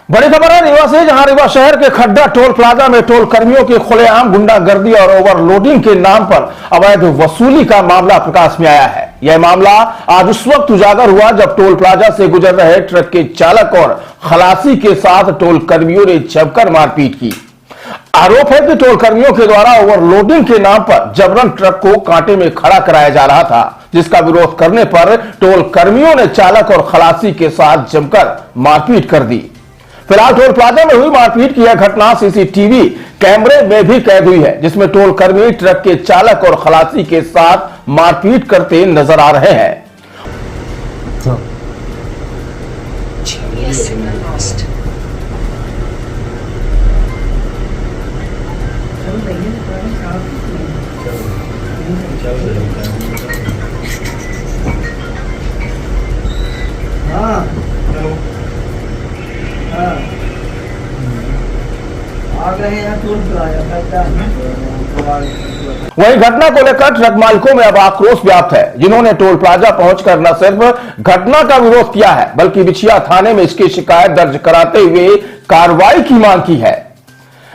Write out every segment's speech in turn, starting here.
बड़ी खबर है रीवा से, जहां रीवा शहर के खड्डा टोल प्लाजा में टोल कर्मियों की खुलेआम गुंडागर्दी और ओवरलोडिंग के नाम पर अवैध वसूली का मामला प्रकाश में आया है। यह मामला आज उस वक्त उजागर हुआ जब टोल प्लाजा से गुजर रहे ट्रक के चालक और खलासी के साथ टोल कर्मियों ने जमकर मारपीट की। आरोप है कि टोल कर्मियों के द्वारा ओवरलोडिंग के नाम पर जबरन ट्रक को कांटे में खड़ा कराया जा रहा था, जिसका विरोध करने पर टोल कर्मियों ने चालक और खलासी के साथ जमकर मारपीट कर दी। फिलहाल टोल प्लाजा में हुई मारपीट की यह घटना सीसीटीवी कैमरे में भी कैद हुई है, जिसमें टोल कर्मी ट्रक के चालक और खलासी के साथ मारपीट करते नजर आ रहे हैं। वहीं घटना को लेकर ट्रक मालिकों में अब आक्रोश व्याप्त है, जिन्होंने टोल प्लाजा पहुंचकर न सिर्फ घटना का विरोध किया है बल्कि बिछिया थाने में इसकी शिकायत दर्ज कराते हुए कार्रवाई की मांग की है।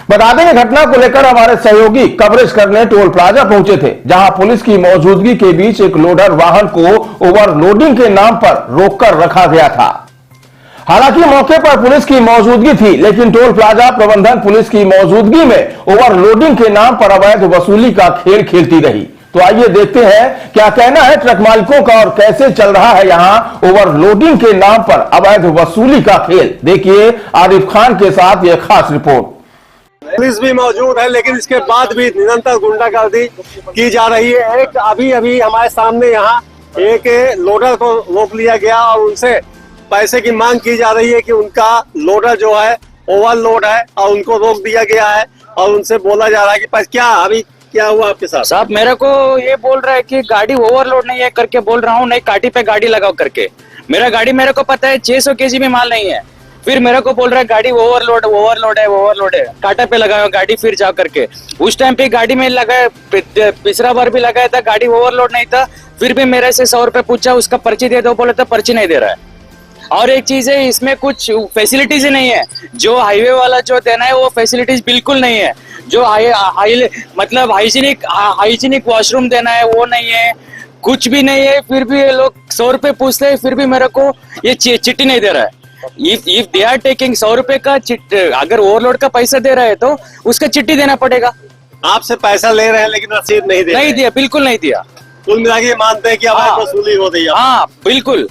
बता दें घटना को लेकर हमारे सहयोगी कवरेज करने टोल प्लाजा पहुंचे थे, जहां पुलिस की मौजूदगी के बीच एक लोडर वाहन को ओवरलोडिंग के नाम पर रोककर रखा गया था। हालांकि मौके पर पुलिस की मौजूदगी थी, लेकिन टोल प्लाजा प्रबंधन पुलिस की मौजूदगी में ओवरलोडिंग के नाम पर अवैध वसूली का खेल खेलती रही। तो आइए देखते हैं क्या कहना है ट्रक मालिकों का और कैसे चल रहा है यहां ओवरलोडिंग के नाम पर अवैध वसूली का खेल। देखिए आरिफ खान के साथ यह खास रिपोर्ट। पुलिस भी मौजूद है, लेकिन इसके बाद भी निरंतर गुंडागर्दी की जा रही है। एक अभी हमारे सामने यहाँ एक लोडर को रोक लिया गया और उनसे पैसे की मांग की जा रही है कि उनका लोडर जो है ओवरलोड है और उनको रोक दिया गया है और उनसे बोला जा रहा है कि क्या हुआ आपके साथ? साहब मेरे को ये बोल रहा है कि गाड़ी ओवरलोड नहीं है करके बोल रहा हूँ, नहीं काटी पे गाड़ी लगाओ करके। मेरा गाड़ी मेरे को पता है 600 kg में माल नहीं है, फिर मेरे को बोल रहा है गाड़ी ओवरलोड है, काटा पे लगाओ गाड़ी फिर जाओ करके। उस टाइम पे गाड़ी में लगाया, तीसरा बार भी लगाया था, गाड़ी ओवरलोड नहीं था, फिर भी मेरे से 100 रुपए पूछा, उसका पर्ची दे दो, बोले तो पर्ची नहीं दे रहा है। और एक चीज है, इसमें कुछ फैसिलिटीज ही नहीं है, जो हाईवे वाला जो देना है वो फैसिलिटीज बिल्कुल नहीं है। जो मतलब हाइजीनिक वॉशरूम देना है वो नहीं है, कुछ भी नहीं है। फिर भी ये लोग 100 रुपए पूछते हैं, फिर भी मेरे को ये चिट्ठी नहीं दे रहा है। इफ दे आर टेकिंग 100 रुपए का अगर ओवरलोड का पैसा दे रहे हैं तो उसका चिट्ठी देना पड़ेगा। आपसे पैसा ले रहे हैं लेकिन रसीद नहीं दिया, बिल्कुल नहीं दिया। कुल मिला के मानते हैं कि अवैध वसूली हो रही है। हाँ बिल्कुल।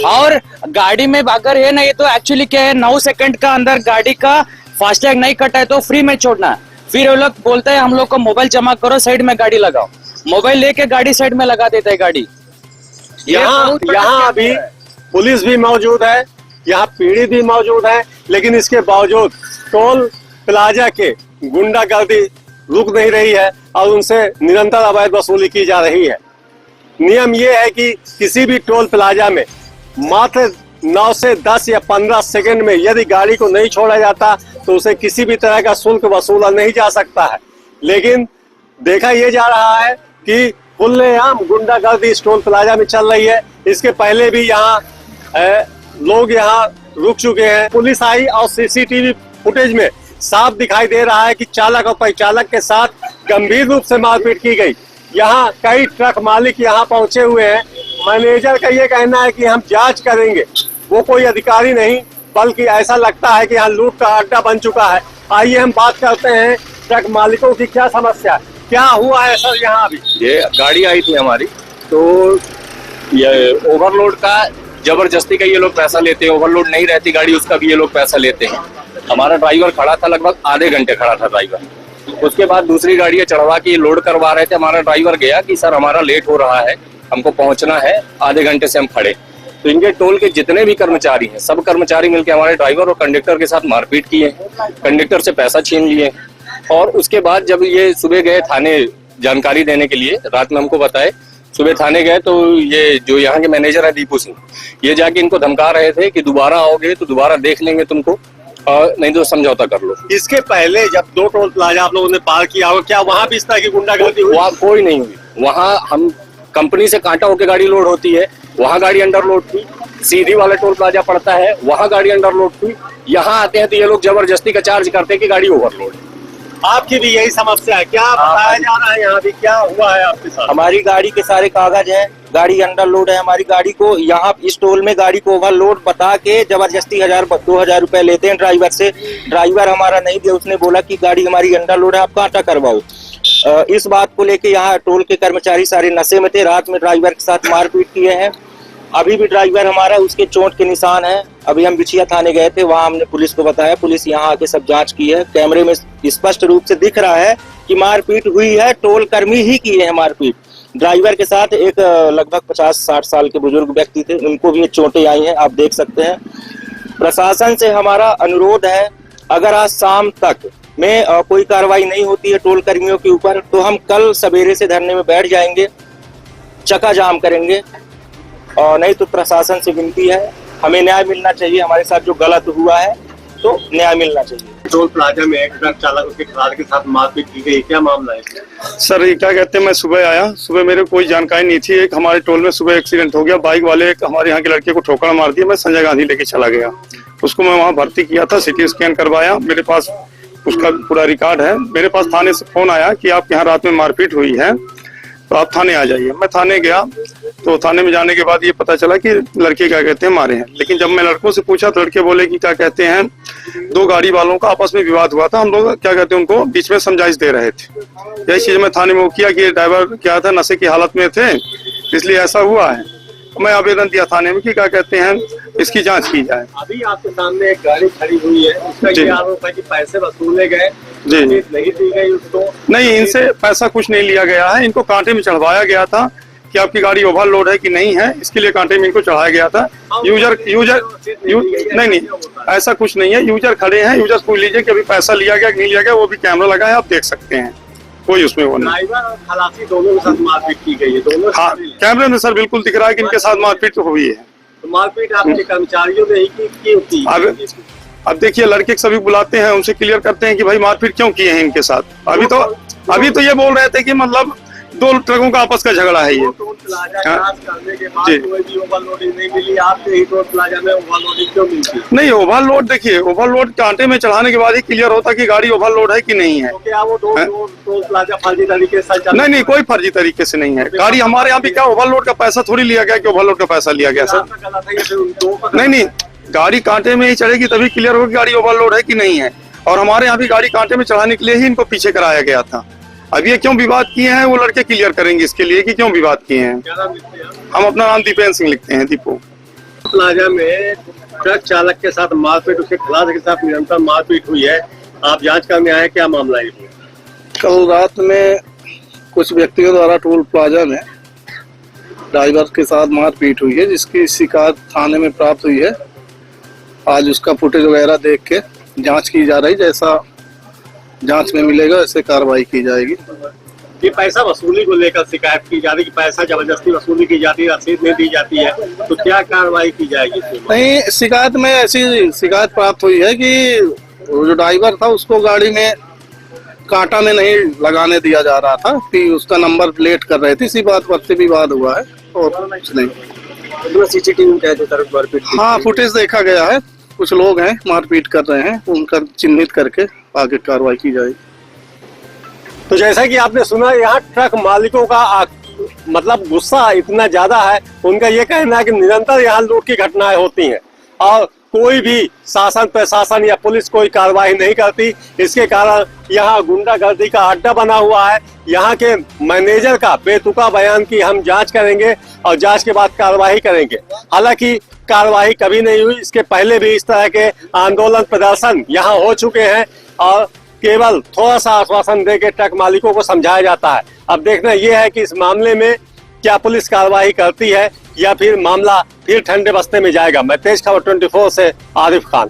और गाड़ी में अगर ये नहीं तो एक्चुअली क्या है, 9 सेकंड का अंदर गाड़ी का फास्टैग नहीं कटा है तो फ्री में छोड़ना है। फिर वो लोग बोलते हैं हम लोग को मोबाइल जमा करो, साइड में गाड़ी लगाओ, मोबाइल लेके गाड़ी साइड में लगा देता है गाड़ी। यहाँ अभी पुलिस भी मौजूद है, यहाँ पीढ़ी भी मौजूद है, लेकिन इसके बावजूद टोल प्लाजा के गुंडागर्दी रुक नहीं रही है और उनसे निरंतर अवैध वसूली की जा रही है। नियम ये है कि किसी भी टोल प्लाजा में मात्र 9 से 10 या 15 सेकंड में यदि गाड़ी को नहीं छोड़ा जाता तो उसे किसी भी तरह का शुल्क वसूला नहीं जा सकता है। लेकिन देखा यह जा रहा है कि खुलेआम गुंडागर्दी इस टोल प्लाजा में चल रही है। इसके पहले भी यहाँ लोग यहाँ रुक चुके हैं। पुलिस आई और सीसीटीवी फुटेज में साफ दिखाई दे रहा है कि चालक और परिचालक के साथ गंभीर रूप से मारपीट की गई। यहाँ कई ट्रक मालिक यहाँ पहुंचे हुए हैं। मैनेजर का ये कहना है कि हम जांच करेंगे, वो कोई अधिकारी नहीं बल्कि ऐसा लगता है कि यहाँ लूट का अड्डा बन चुका है। आइए हम बात करते हैं ट्रक मालिकों की क्या समस्या, क्या हुआ है सर यहाँ अभी? ये गाड़ी आई थी हमारी, तो ये ओवरलोड का जबरदस्ती का ये लोग पैसा लेते हैं, ओवरलोड नहीं रहती गाड़ी उसका भी ये लोग पैसा लेते हैं। हमारा ड्राइवर खड़ा था, लगभग आधे घंटे खड़ा था ड्राइवर। उसके बाद दूसरी गाड़ियां चढ़वा के लोड करवा रहे थे। हमारा ड्राइवर गया कि सर हमारा लेट हो रहा है, हमको पहुंचना है, आधे घंटे से हम खड़े। तो इनके टोल के जितने भी कर्मचारी हैं, सब कर्मचारी मिलकर हमारे ड्राइवर और कंडक्टर के साथ मारपीट किए, कंडक्टर से पैसा छीन लिए। और उसके बाद जब ये सुबह गए थाने जानकारी देने के लिए, रात में हमको बताए, सुबह थाने गए तो ये जो यहाँ के मैनेजर है दीपू सिंह, ये जाके इनको धमका रहे थे कि दोबारा आओगे तो दोबारा देख लेंगे तुमको, और नहीं तो समझौता कर लो। इसके पहले जब 2 टोल प्लाजा आप लोगों ने पार किया हो, क्या वहाँ भी इस तरह की गुंडागर्दी हुई? वहाँ कोई नहीं हुई। वहाँ हम कंपनी से कांटा होकर गाड़ी लोड होती है, वहाँ गाड़ी अंडर लोड थी। सीधी वाला टोल प्लाजा पड़ता है, वहाँ गाड़ी अंडर लोड थी। यहाँ आते हैं तो ये लोग जबरदस्ती का चार्ज करते हैं कि गाड़ी ओवरलोड है। आपकी भी यही समस्या है क्या? बताया जा रहा है यहाँ भी, क्या हुआ है आपके साथ? हमारी गाड़ी के सारे कागज हैं, गाड़ी अंडरलोड है। हमारी गाड़ी को यहाँ इस टोल में गाड़ी को ओवरलोड बता के जबरदस्ती 1000-2000 रुपए लेते हैं ड्राइवर से। ड्राइवर हमारा नहीं दिया, उसने बोला कि गाड़ी हमारी अंडरलोड है, आप कांटा करवाओ। इस बात को लेके यहाँ टोल के कर्मचारी सारे नशे में थे, रात में ड्राइवर के साथ मारपीट किए हैं। अभी भी ड्राइवर हमारा उसके चोट के निशान है। अभी हम बिछिया थाने गए थे, वहां हमने पुलिस को बताया, पुलिस यहाँ आके सब जांच की है। कैमरे में स्पष्ट रूप से दिख रहा है कि मारपीट हुई है, टोल कर्मी ही किए हैं मारपीट। ड्राइवर के साथ एक लगभग 50-60 साल के बुजुर्ग व्यक्ति थे, उनको भी चोटें आई हैं, आप देख सकते हैं। प्रशासन से हमारा अनुरोध है, अगर आज शाम तक में कोई कार्रवाई नहीं होती है टोल कर्मियों के ऊपर, तो हम कल सवेरे से धरने में बैठ जाएंगे, चक्का जाम करेंगे। और नहीं तो प्रशासन से विनती है, हमें न्याय मिलना चाहिए। हमारे साथ जो गलत हुआ है तो न्याय मिलना चाहिए। टोल प्लाजा में एक ट्रक चालक उसके खिलाड़ी के साथ मारपीट की गई, क्या मामला है? सर ये क्या कहते हैं, मैं सुबह आया, सुबह मेरे कोई जानकारी नहीं थी। एक हमारे टोल में सुबह एक्सीडेंट हो गया, बाइक वाले एक हमारे यहाँ के लड़के को ठोकर मार दिया। मैं संजय गांधी लेके चला गया, उसको मैं वहाँ भर्ती किया था, सिटी स्कैन करवाया, मेरे पास उसका पूरा रिकॉर्ड है। मेरे पास थाने से फोन आया कि आपके यहाँ रात में मारपीट हुई है, तो आप थाने आ जाइए। मैं थाने गया, तो थाने में जाने के बाद ये पता चला कि लड़के क्या कहते हैं मारे हैं। लेकिन जब मैं लड़कों से पूछा तो लड़के बोले कि क्या कहते हैं, 2 गाड़ी वालों का आपस में विवाद हुआ था, हम लोग क्या कहते हैं उनको बीच में समझाइश दे रहे थे। यही चीज मैं थाने में वो किया कि ड्राइवर क्या था, नशे की हालत में थे, इसलिए ऐसा हुआ है। मैं आवेदन दिया थाने में कि क्या कहते हैं इसकी जांच की जाए। अभी आपके सामने एक गाड़ी खड़ी हुई है, उसका ये आरोप है कि पैसे वसूले गए, जी नहीं दी गई उसको। नहीं, इनसे पैसा कुछ नहीं लिया गया है, इनको कांटे में चढ़वाया गया था कि आपकी गाड़ी ओवरलोड है कि नहीं है, इसके लिए कांटे में इनको चढ़ाया गया था। नहीं, ऐसा कुछ नहीं है। यूजर खड़े हैं, यूजर पूछ लीजिए कि अभी पैसा लिया गया कि नहीं लिया गया, वो भी कैमरा लगा है, आप देख सकते हैं, कोई उसमें वो नहीं। ड्राइवर और खलासी दोनों के साथ मारपीट की गई है, दोनों। हाँ, कैमरे में सर बिल्कुल दिख रहा है कि इनके साथ मारपीट हुई है। तो मारपीट आपके कर्मचारियों ने ही की। अब देखिए, लड़के सभी बुलाते हैं, उनसे क्लियर करते हैं कि भाई मारपीट क्यों किए हैं इनके साथ। अभी तो ये बोल रहे थे कि मतलब 2 ट्रकों का आपस का झगड़ा है ये। टोल प्लाजा जांच करने के बाद कोई भी ओवरलोडिंग नहीं मिली, आपके ही टोल प्लाजा में ओवरलोडिंग क्यों मिलती है? नहीं, ओवरलोड देखिए, ओवरलोड कांटे में चढ़ाने के बाद ही क्लियर होता कि गाड़ी ओवरलोड है कि नहीं है। तो क्या वो टोल प्लाजा फर्जी तरीके से नहीं, कोई फर्जी तरीके से नहीं है। गाड़ी हमारे यहाँ भी क्या ओवरलोड का पैसा थोड़ी लिया गया कि ओवरलोड का पैसा लिया गया सर। नहीं, गाड़ी कांटे में ही चढ़ेगी तभी क्लियर होगी गाड़ी ओवरलोड है कि नहीं है। और हमारे यहाँ भी गाड़ी कांटे में चढ़ाने के लिए ही इनको पीछे कराया गया था। अब ये क्यों विवाद किए हैं वो लड़के क्लियर करेंगे इसके लिए कि क्यों विवाद किए हैं। हम अपना नाम दीपेंद्र सिंह लिखते हैं, दीपू। प्लाजा में ट्रक चालक के साथ मारपीट, उसके खिलाड़ी के साथ निरंतर मारपीट हुई है, आप जांच करने आए, क्या मामला है? कल रात में कुछ व्यक्तियों द्वारा टोल प्लाजा में ड्राइवर के साथ मारपीट हुई है, जिसकी शिकायत थाने में प्राप्त हुई है। आज उसका फुटेज वगैरह देख के जांच की जा रही, जैसा जांच में मिलेगा ऐसे कार्रवाई की जाएगी। ये पैसा वसूली को लेकर शिकायत की जा रही है कि पैसा जबरदस्ती वसूली की जाती है, रसीद नहीं दी जाती है, तो क्या कार्रवाई की जाएगी? नहीं, शिकायत में ऐसी शिकायत प्राप्त हुई है कि वो जो ड्राइवर था उसको गाड़ी में कांटा में नहीं लगाने दिया जा रहा था, कि उसका नंबर प्लेट कर रहे थे, इसी बात पर से विवाद हुआ है और कुछ नहीं। सीसीटीवी हाँ, फुटेज देखा गया है, कुछ लोग हैं मारपीट कर रहे हैं, उनका चिन्हित करके आगे कार्रवाई की जाएगी। तो जैसा कि आपने सुना, यहाँ ट्रक मालिकों का मतलब गुस्सा इतना ज्यादा है, उनका ये कहना है कि निरंतर यहाँ लूट की घटनाएं होती हैं और कोई भी शासन प्रशासन या पुलिस कोई कार्रवाई नहीं करती। इसके कारण यहाँ गुंडागर्दी का अड्डा बना हुआ है। यहाँ के मैनेजर का बेतुका बयान की हम जांच करेंगे और जांच के बाद कार्रवाई करेंगे। हालांकि कार्रवाई कभी नहीं हुई, इसके पहले भी इस तरह के आंदोलन प्रदर्शन यहाँ हो चुके हैं और केवल थोड़ा सा आश्वासन देकर ट्रक मालिकों को समझाया जाता है। अब देखना यह है कि इस मामले में क्या पुलिस कार्रवाई करती है या फिर मामला फिर ठंडे बस्ते में जाएगा। मैं तेज खबर 24 से आरिफ खान।